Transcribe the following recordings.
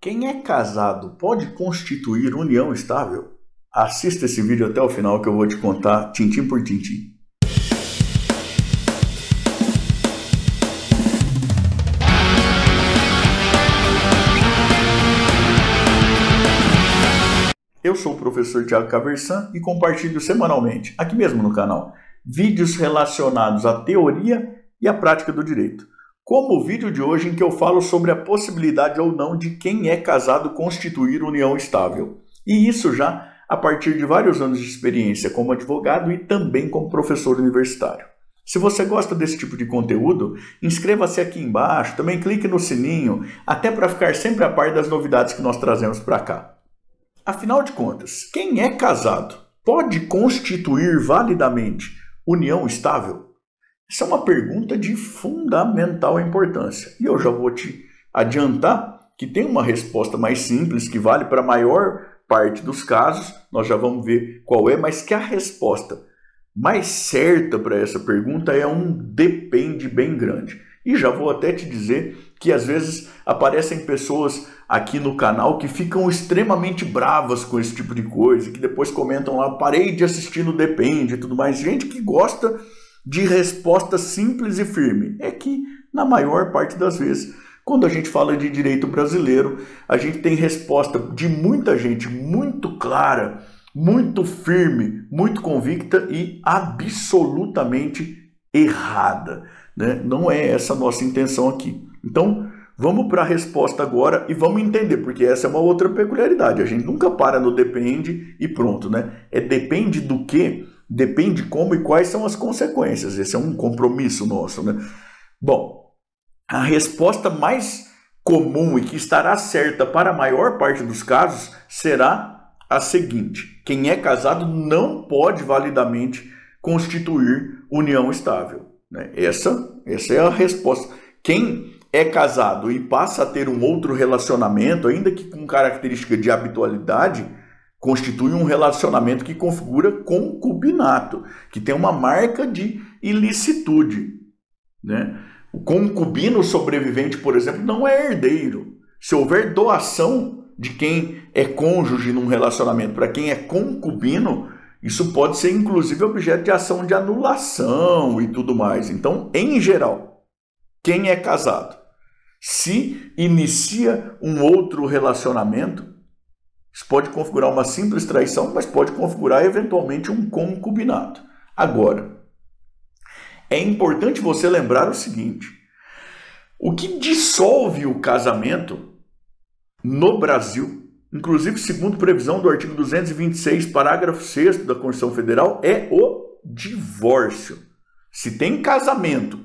Quem é casado pode constituir união estável? Assista esse vídeo até o final que eu vou te contar tintim por tintim. Eu sou o professor Thiago Caversan e compartilho semanalmente, aqui mesmo no canal, vídeos relacionados à teoria e à prática do direito. Como o vídeo de hoje em que eu falo sobre a possibilidade ou não de quem é casado constituir união estável. E isso já a partir de vários anos de experiência como advogado e também como professor universitário. Se você gosta desse tipo de conteúdo, inscreva-se aqui embaixo, também clique no sininho, até para ficar sempre a par das novidades que nós trazemos para cá. Afinal de contas, quem é casado pode constituir validamente união estável? Essa é uma pergunta de fundamental importância. E eu já vou te adiantar que tem uma resposta mais simples, que vale para a maior parte dos casos, nós já vamos ver qual é, mas que a resposta mais certa para essa pergunta é um depende bem grande. E já vou até te dizer que às vezes aparecem pessoas aqui no canal que ficam extremamente bravas com esse tipo de coisa, que depois comentam lá, parei de assistir no Depende e tudo mais. Gente que gosta de resposta simples e firme. É que, na maior parte das vezes, quando a gente fala de direito brasileiro, a gente tem resposta de muita gente muito clara, muito firme, muito convicta e absolutamente errada, né? Não é essa a nossa intenção aqui. Então, vamos para a resposta agora e vamos entender, porque essa é uma outra peculiaridade. A gente nunca para no depende e pronto, né? É depende do quê? Depende como e quais são as consequências. Esse é um compromisso nosso, né? Bom, a resposta mais comum e que estará certa para a maior parte dos casos será a seguinte: quem é casado não pode validamente constituir união estável, né? Essa é a resposta. Quem é casado e passa a ter um outro relacionamento, ainda que com característica de habitualidade, constitui um relacionamento que configura concubinato, que tem uma marca de ilicitude, né? O concubino sobrevivente, por exemplo, não é herdeiro. Se houver doação de quem é cônjuge num relacionamento para quem é concubino, isso pode ser inclusive objeto de ação de anulação e tudo mais. Então, em geral, quem é casado, se inicia um outro relacionamento, isso pode configurar uma simples traição, mas pode configurar eventualmente um concubinato. Agora, é importante você lembrar o seguinte: o que dissolve o casamento no Brasil, inclusive segundo previsão do artigo 226, parágrafo 6º da Constituição Federal, é o divórcio. Se tem casamento,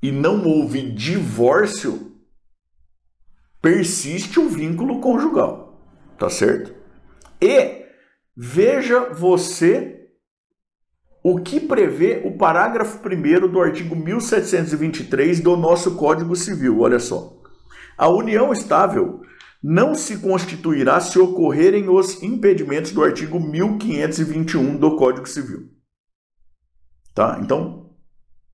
e não houve divórcio, persiste o vínculo conjugal, tá certo? E veja você o que prevê o parágrafo 1º do artigo 1723 do nosso Código Civil. Olha só. A união estável não se constituirá se ocorrerem os impedimentos do artigo 1521 do Código Civil. Tá? Então,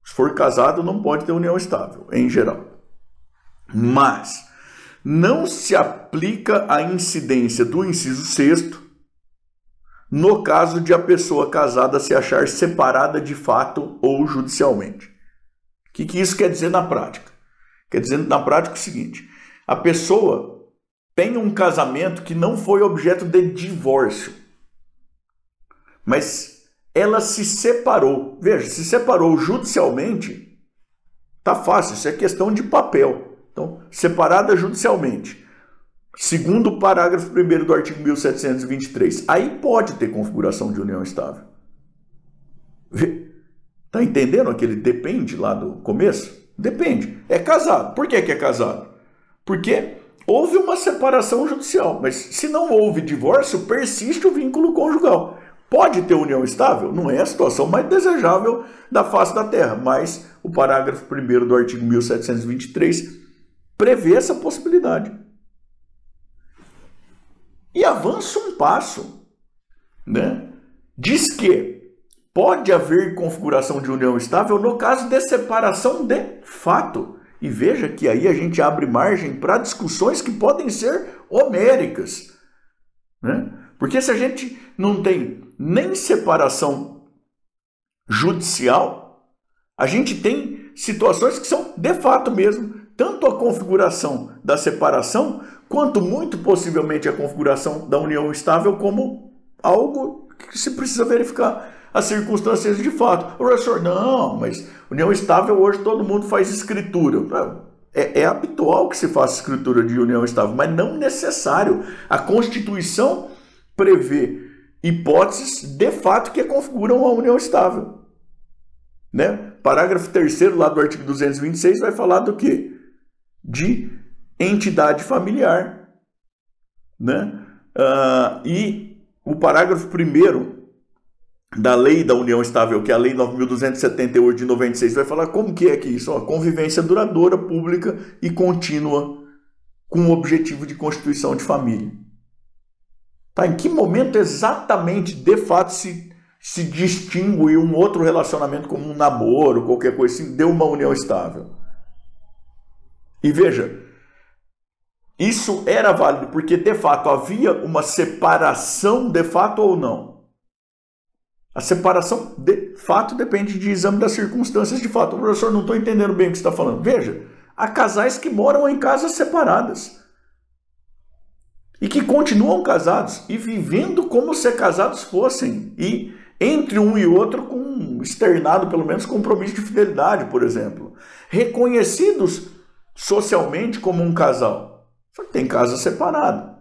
se for casado, não pode ter união estável, em geral. Mas não se aplica a incidência do inciso 6º no caso de a pessoa casada se achar separada de fato ou judicialmente. O que isso quer dizer na prática? Quer dizer na prática o seguinte: a pessoa tem um casamento que não foi objeto de divórcio, mas ela se separou. Veja, se separou judicialmente, tá fácil, isso é questão de papel. Então, separada judicialmente, segundo o parágrafo 1º do artigo 1723, aí pode ter configuração de união estável. Tá entendendo aquele depende lá do começo? Depende. É casado. Por que é casado? Porque houve uma separação judicial, mas se não houve divórcio, persiste o vínculo conjugal. Pode ter união estável? Não é a situação mais desejável da face da Terra, mas o parágrafo 1º do artigo 1723 prevê essa possibilidade. E avança um passo, né? Diz que pode haver configuração de união estável no caso de separação de fato. E veja que aí a gente abre margem para discussões que podem ser homéricas, né? Porque se a gente não tem nem separação judicial, a gente tem situações que são de fato mesmo, tanto a configuração da separação, quanto muito possivelmente a configuração da união estável como algo que se precisa verificar as circunstâncias de fato. O professor, não, mas união estável hoje todo mundo faz escritura. É habitual que se faça escritura de união estável, mas não necessário. A Constituição prevê hipóteses de fato que configuram a união estável, né? Parágrafo 3º lá do artigo 226 vai falar do quê? De entidade familiar, né? E o parágrafo 1º da Lei da União Estável, que é a Lei 9.278 de 96, vai falar como que é que isso? Convivência duradoura, pública e contínua com o objetivo de constituição de família. Tá? Em que momento exatamente, de fato, se distingue um outro relacionamento como um namoro, qualquer coisa assim, de uma união estável? E veja, isso era válido porque, de fato, havia uma separação, de fato ou não? A separação, de fato, depende de exame das circunstâncias de fato. O professor, não estou entendendo bem o que você está falando. Veja, há casais que moram em casas separadas e que continuam casados e vivendo como se casados fossem. E entre um e outro com externado, pelo menos, compromisso de fidelidade, por exemplo. Reconhecidos socialmente como um casal. Só que tem casa separada.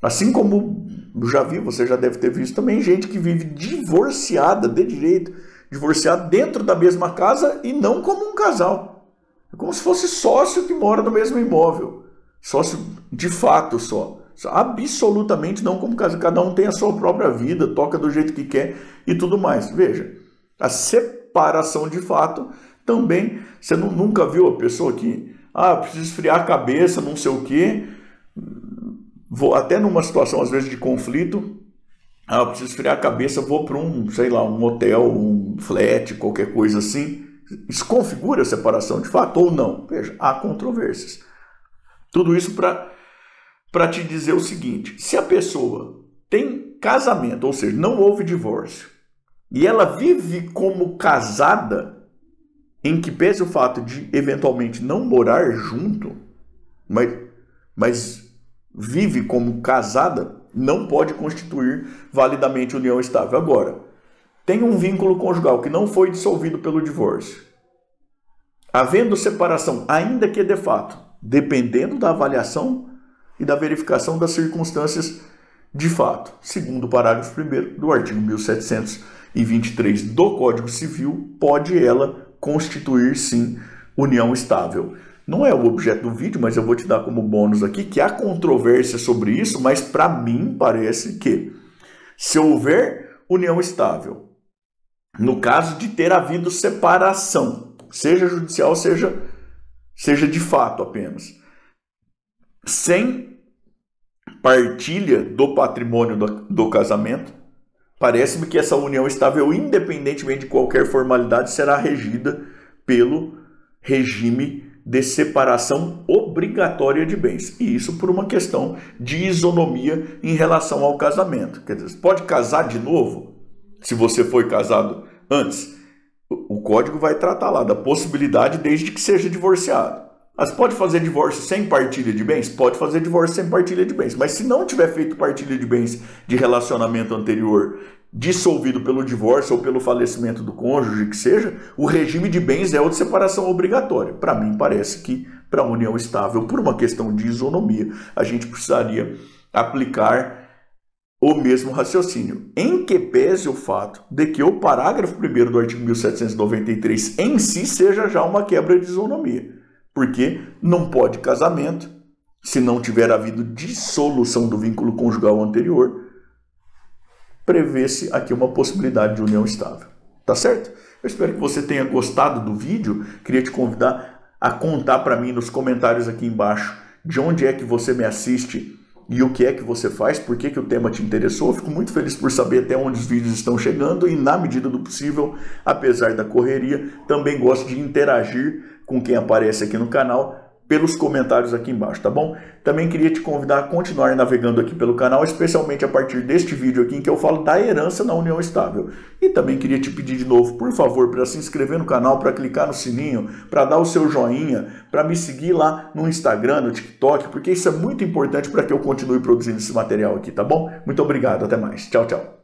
Assim como já vi, você já deve ter visto também, gente que vive divorciada de direito, divorciada dentro da mesma casa e não como um casal. É como se fosse sócio que mora no mesmo imóvel. Sócio de fato só. Absolutamente não como casal. Cada um tem a sua própria vida, toca do jeito que quer e tudo mais. Veja, a separação de fato também, você nunca viu a pessoa que, preciso esfriar a cabeça, não sei o quê, vou até numa situação às vezes de conflito, eu preciso esfriar a cabeça, vou para um hotel, um flat, qualquer coisa assim. Isso configura a separação de fato ou não? Veja, há controvérsias. Tudo isso para te dizer o seguinte: se a pessoa tem casamento, ou seja, não houve divórcio, e ela vive como casada, em que pese o fato de eventualmente não morar junto, mas vive como casada, não pode constituir validamente união estável. Agora, tem um vínculo conjugal que não foi dissolvido pelo divórcio. Havendo separação, ainda que de fato, dependendo da avaliação e da verificação das circunstâncias de fato, segundo o parágrafo 1º do artigo 1723 do Código Civil, pode ela constituir, sim, união estável. Não é o objeto do vídeo, mas eu vou te dar como bônus aqui que há controvérsia sobre isso, mas para mim parece que se houver união estável, no caso de ter havido separação, seja judicial, seja de fato apenas, sem partilha do patrimônio do casamento, parece-me que essa união estável, independentemente de qualquer formalidade, será regida pelo regime de separação obrigatória de bens. E isso por uma questão de isonomia em relação ao casamento. Quer dizer, você pode casar de novo, se você foi casado antes. O código vai tratar lá da possibilidade desde que seja divorciado. Mas pode fazer divórcio sem partilha de bens? Pode fazer divórcio sem partilha de bens. Mas se não tiver feito partilha de bens de relacionamento anterior, dissolvido pelo divórcio ou pelo falecimento do cônjuge, que seja, o regime de bens é o de separação obrigatória. Para mim, parece que para a união estável, por uma questão de isonomia, a gente precisaria aplicar o mesmo raciocínio. Em que pese o fato de que o parágrafo 1º do artigo 1793 em si seja já uma quebra de isonomia. Porque não pode casamento, se não tiver havido dissolução do vínculo conjugal anterior, prevê-se aqui uma possibilidade de união estável. Tá certo? Eu espero que você tenha gostado do vídeo. Queria te convidar a contar para mim nos comentários aqui embaixo de onde é que você me assiste e o que é que você faz, por que o tema te interessou. Eu fico muito feliz por saber até onde os vídeos estão chegando e, na medida do possível, apesar da correria, também gosto de interagir com quem aparece aqui no canal pelos comentários aqui embaixo, tá bom? Também queria te convidar a continuar navegando aqui pelo canal, especialmente a partir deste vídeo aqui em que eu falo da herança na união estável. E também queria te pedir de novo, por favor, para se inscrever no canal, para clicar no sininho, para dar o seu joinha, para me seguir lá no Instagram, no TikTok, porque isso é muito importante para que eu continue produzindo esse material aqui, tá bom? Muito obrigado, até mais. Tchau, tchau.